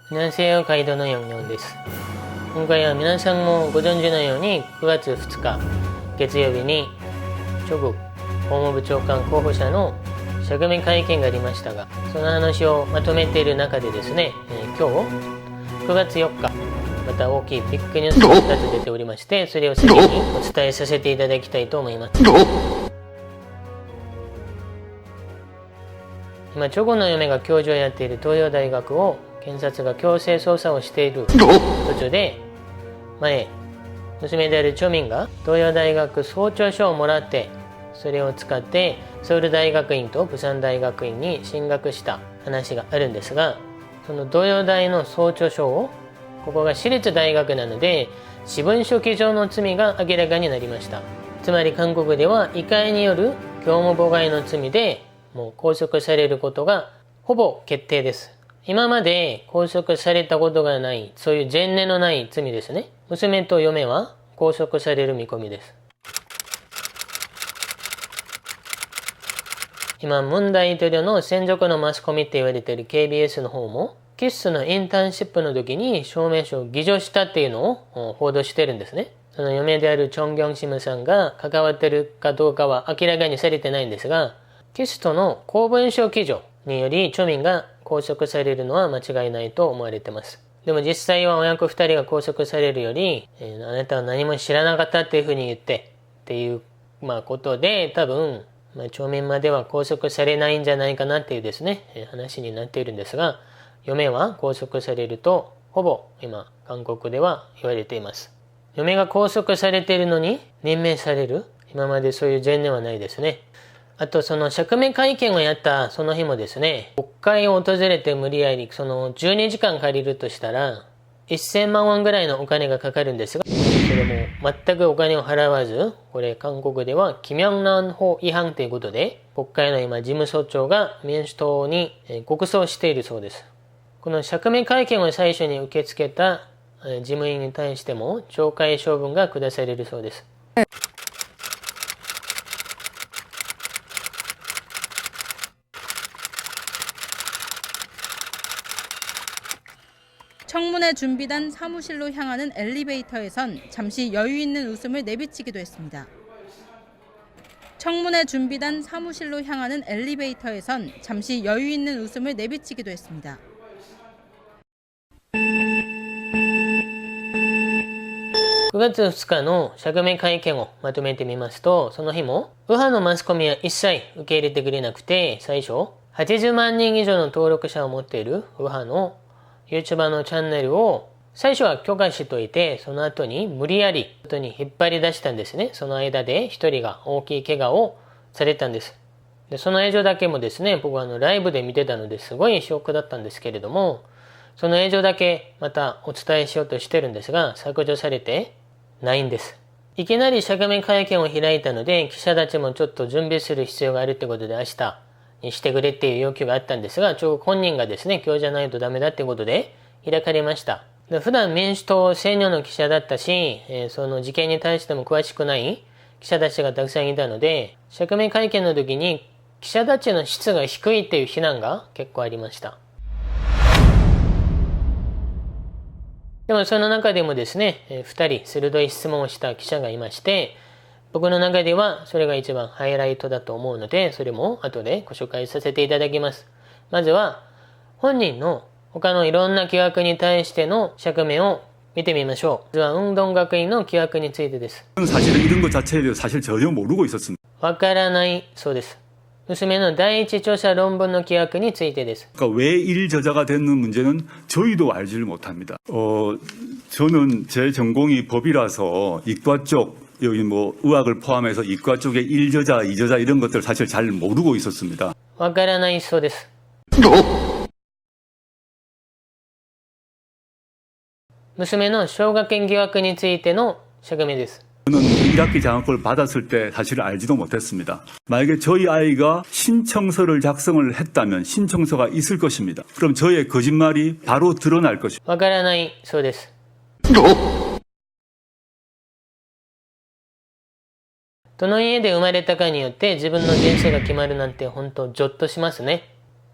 안녕하세요. 가이드のヨンヨンです。今回は皆さんもご存知のように9月2日月曜日に諸国法務部長官候補者の釈明会見がありましたが、その話をまとめている中でですね、今日9月4日また大きいビッグニュースが2つ出ておりまして、それを先にお伝えさせていただきたいと思います。今チョゴの嫁が教授をやっている東洋大学を検察が強制捜査をしている途中で、前娘であるチョミンが東洋大学総長書をもらって、それを使ってソウル大学院と釜山大学院に進学した話があるんですが、その東洋大の総長書を、ここが私立大学なので私文書記上の罪が明らかになりました。つまり韓国では異会による業務妨害の罪でもう拘束されることがほぼ決定です。今まで拘束されたことがない、そういう前例のない罪ですね。娘と嫁は拘束される見込みです。今、ムン大統領の専属のマスコミって言われている KBS の方も、キッスのインターンシップの時に証明書を偽造したっていうのを報道してるんですね。その嫁であるチョンギョンシムさんが関わってるかどうかは明らかにされてないんですが、キスとの公文書記上によりチョミンが拘束されるのは間違いないと思われています。でも実際は親子2人が拘束されるより、あなたは何も知らなかったっていうふうに言ってっていう、ことで多分、チョミンまでは拘束されないんじゃないかなっていうですね、話になっているんですが、嫁は拘束されるとほぼ今韓国では言われています。嫁が拘束されているのに任命される、今までそういう前例はないですね。あとその釈明会見をやったその日もですね、国会を訪れて無理やりその12時間借りるとしたら1000万ウォンぐらいのお金がかかるんですが、それも全くお金を払わず、これ韓国ではキミョンナン法違反ということで、国会の今事務総長が民主党に告訴しているそうです。この釈明会見を最初に受け付けた事務員に対しても懲戒処分が下されるそうです。청문회 준비단 사무실로 향하는 엘리베이터에선 잠시 여유 있는 웃음을 내비치기도 했습니다. 청문회 준비단 사무실로 향하는 엘리베이터에선 잠시 여유 있는 웃음을 내비치기도 했습니다. 9月2日の釈明会見をまとめてみますと、その日も右派のマスコミは一切受け入れてくれなくて、最初80万人以上の登録者を持っている右派の YouTuber のチャンネルを最初は許可しといて、その後に無理やり外に引っ張り出したんですね。その間で一人が大きい怪我をされたんです。でその映像だけもですね、僕はライブで見てたのですごいショックだったんですけれども、その映像だけまたお伝えしようとしてるんですが、削除されてないんです。いきなり釈明会見を開いたので、記者たちもちょっと準備する必要があるってことで明日にしてくれっていう要求があったんですが、本人がですね、今日じゃないとダメだってことで開かれました。で普段民主党専用の記者だったし、その事件に対しても詳しくない記者たちがたくさんいたので、釈明会見の時に記者たちの質が低いっていう非難が結構ありました。でもその中でもですね、2人鋭い質問をした記者がいまして、僕の中ではそれが一番ハイライトだと思うので、それも後でご紹介させていただきます。まずは本人の他のいろんな疑惑に対しての釈明を見てみましょう。まずは運動学院の疑惑についてです。 사실은 이런 것 자체에 대해서 사실 전혀 모르고 있었습니다. わからないそうです。娘の第一調査論文の疑惑についてです。 그러니까 왜 일저자가 됐는 문제는 저희도 알지를 못합니다. 저는 제 전공이 법이라서 이과 쪽 여기 뭐 의학을 포함해서 이과 쪽의 일저자, 이저자 이런 것들 사실 잘 모르고 있었습니다. わからないそうです。娘の奨学金疑惑についての釈明です。 저는 1학기 장학금을 받았을 때 사실 알지도 못했습니다. 만약에 저희 아이가 신청서를 작성을 했다면 신청서가 있을 것입니다. 그럼 저의 거짓말이 바로 드러날 것입니다. わからないそうです。どの家で生まれたかによって自分の人生が決まるなんて本当ゾッとしますね。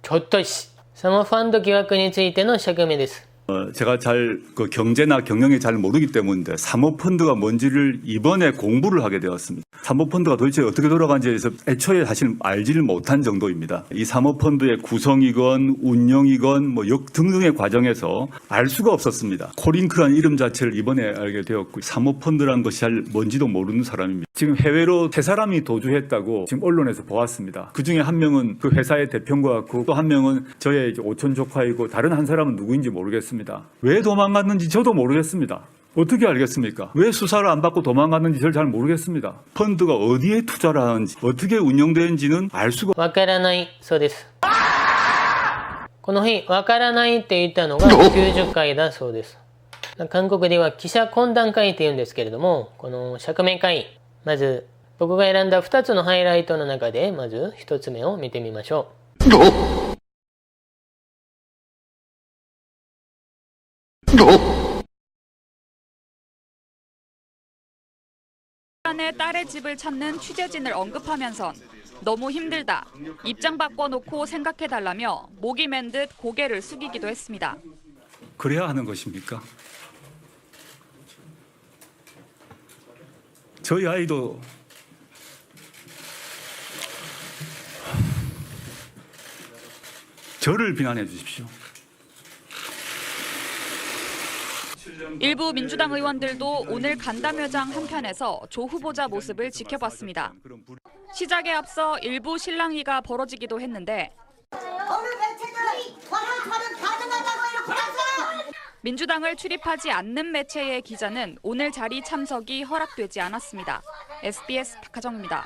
ちょっとし。サモファンド疑惑についての釈明です。 제가 잘 그 경제나 경영에 잘 모르기 때문인데 사모펀드가 뭔지를 이번에 공부를 하게 되었습니다. 사모펀드가 도대체 어떻게 돌아가는지에 대해서 애초에 사실 알지를 못한 정도입니다. 이 사모펀드의 구성이건 운영이건 뭐 등등의 과정에서 알 수가 없었습니다. 코링크라는 이름 자체를 이번에 알게 되었고 사모펀드라는 것이 잘 뭔지도 모르는 사람입니다. 지금 해외로 3사람이 도주했다고 지금 언론에서 보았습니다. 그중에 한 명은 그 회사의 대표인 것 같고 또 한 명은 저의 이제 오촌 조카이고 다른 한 사람은 누구인지 모르겠습니다. 왜 도망갔는지 저도 모르겠습니다. 어떻게 알겠습니까? 왜 수사를 안 받고 도망갔는지 저를 잘 모르겠습니다. 펀드가 어디에 투자를 하는지 어떻게 운영되는지는 알 수가 わからないそうです。この日、わからないって言ったのが90回だそうです。韓国では記者懇談会って言うんですけれども、この釈明会、まず僕が選んだ2つのハイライトの中で、まず1つ目を見てみましょう。의 딸의 집을 찾는 취재진을 언급하면선 너무 힘들다, 입장 바꿔놓고 생각해달라며 목이 맨 듯 고개를 숙이기도 했습니다. 그래야 하는 것입니까? 저희 아이도 저를 비난해 주십시오. 일부 민주당 의원들도 오늘 간담회장 한편에서 조 후보자 모습을 지켜봤습니다. 시작에 앞서 일부 실랑이가 벌어지기도 했는데 민주당을 출입하지 않는 매체의 기자는 오늘 자리 참석이 허락되지 않았습니다. SBS 박하정입니다.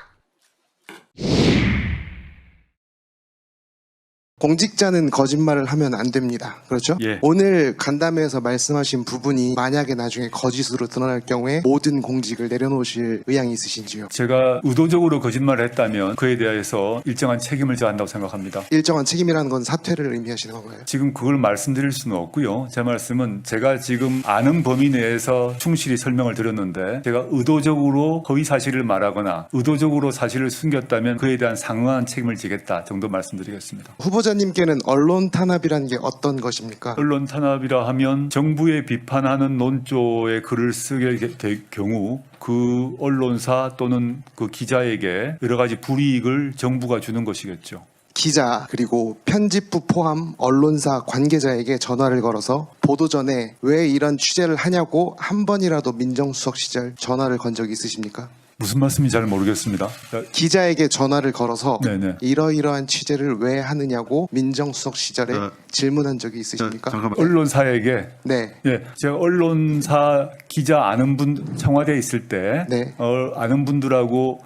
공직자는 거짓말을 하면 안 됩니다. 그렇죠? 예. 오늘 간담회에서 말씀하신 부분이 만약에 나중에 거짓으로 드러날 경우에 모든 공직을 내려놓으실 의향이 있으신지요? 제가 의도적으로 거짓말을 했다면 그에 대해서 일정한 책임을 져야 한다고 생각합니다. 일정한 책임이라는 건 사퇴를 의미하시는 건가요? 지금 그걸 말씀드릴 수는 없고요. 제 말씀은 제가 지금 아는 범위 내에서 충실히 설명을 드렸는데 제가 의도적으로 허위 사실을 말하거나 의도적으로 사실을 숨겼다면 그에 대한 상응한 책임을 지겠다 정도 말씀드리겠습니다. 후보자님께는 언론 탄압이라는 게 어떤 것입니까? 언론 탄압이라 하면 정부에 비판하는 논조의 글을 쓰게 될 경우 그 언론사 또는 그 기자에게 여러 가지 불이익을 정부가 주는 것이겠죠. 기자 그리고 편집부 포함 언론사 관계자에게 전화를 걸어서 보도 전에 왜 이런 취재를 하냐고 한 번이라도 민정수석 시절 전화를 건 적이 있으십니까? 무슨 말씀인지 잘 모르겠습니다. 기자에게 전화를 걸어서 네네. 이러이러한 취재를 왜 하느냐고 민정수석 시절에 질문한 적이 있으십니까? 잠깐만. 언론사에게 네. 예, 제가 언론사 기자 아는 분 청와대에 있을 때 네. 아는 분들하고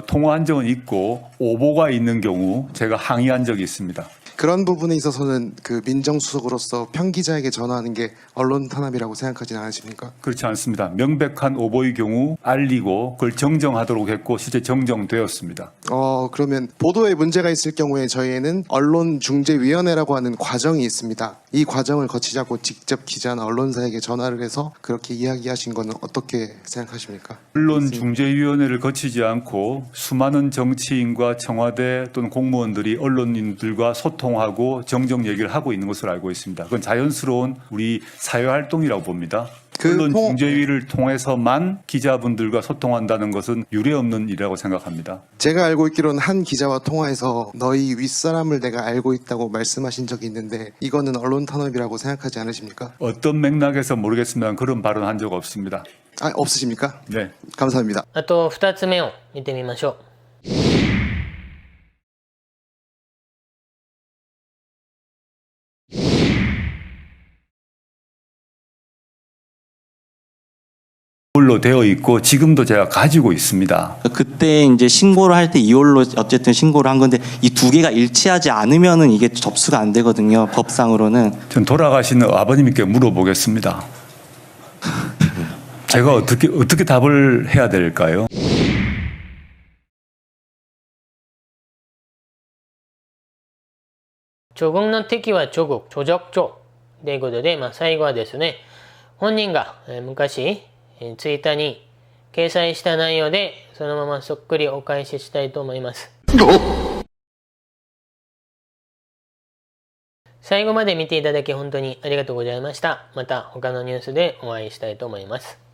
통화한 적은 있고 오보가 있는 경우 제가 항의한 적이 있습니다. 그런 부분에 있어서는 그 민정수석으로서 편기자에게 전화하는 게 언론 탄압이라고 생각하지는 않으십니까? 그렇지 않습니다. 명백한 오보의 경우 알리고 그걸 정정하도록 했고 실제 정정되었습니다. 그러면 보도에 문제가 있을 경우에 저희에는 언론중재위원회라고 하는 과정이 있습니다. 이 과정을 거치자고 직접 기자나 언론사에게 전화를 해서 그렇게 이야기하신 거는 어떻게 생각하십니까? 언론중재위원회를 거치지 않고 수많은 정치인과 청와대 또는 공무원들이 언론인들과 소통하고 정정 얘기를 하고 있는 것으로 알고 있습니다. 그건 자연스러운 우리 사회활동이라고 봅니다. 언론중재위를 통해서만 기자분들과 소통한다는 것은 유례없는 일이라고 생각합니다. 제가 알고 있기로는 한 기자와 통화해서 너희 윗사람을 내가 알고 있다고 말씀하신 적이 있는데 이거는 언론 탄압이라고 생각하지 않으십니까? 어떤 맥락에서 모르겠습니다만 그런 발언한 적 없습니다. 없으십니까? 네. 감사합니다. あと2つ目を見てみましょう。로 되어 있고 지금도 제가 가지고 있습니다. 그때 이제 신고를 할 때 2월로 어쨌든 신고를 한 건데 이 두 개가 일치하지 않으면은 이게 접수가 안 되거든요. 법상으로는. 전 돌아가시는 아버님께 물어보겠습니다. 제가 어떻게 답을 해야 될까요? 조국の敵は조국、조적 조ということで、最後はですね、本人が昔ツイッターに掲載した内容でそのままそっくりお返ししたいと思います。最後まで見ていただき本当にありがとうございました。また他のニュースでお会いしたいと思います。